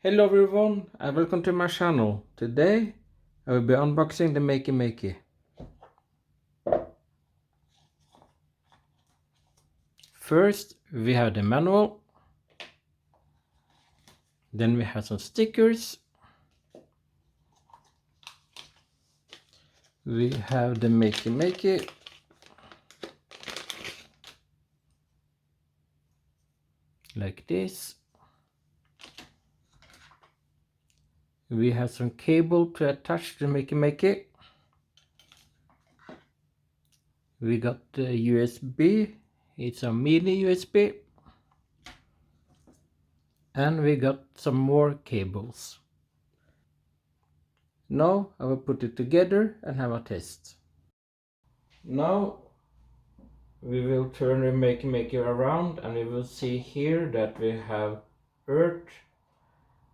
Hello everyone and welcome to my channel. Today I will be unboxing the Makey Makey. First we have the manual, then we have some stickers, we have the Makey Makey, like this. We have some cable to attach the Makey Makey. We got the USB, it's a mini USB. And we got some more cables. Now I will put it together and have a test. Now we will turn the Makey Makey around and we will see here that we have earth,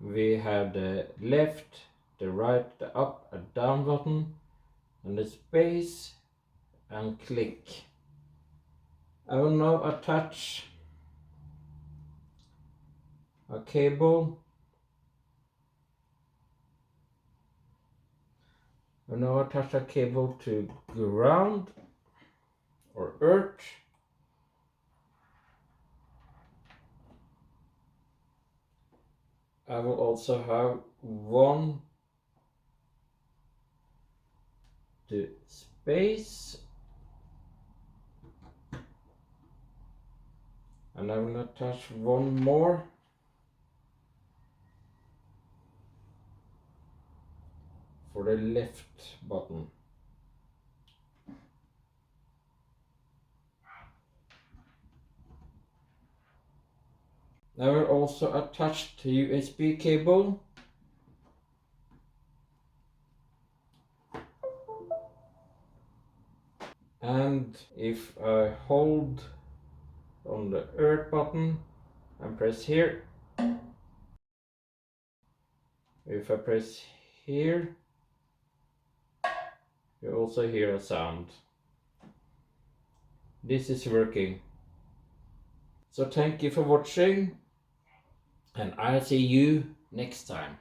we have the left, the right, the up and down button, and the space and click. I will now attach a cable. I will now attach a cable to ground or earth. I will also have one to space, and I will attach one more for the left button. I will also attach the USB cable. And if I hold on the earth button and press here, if I press here, you also hear a sound. This is working. So thank you for watching, and I'll see you next time.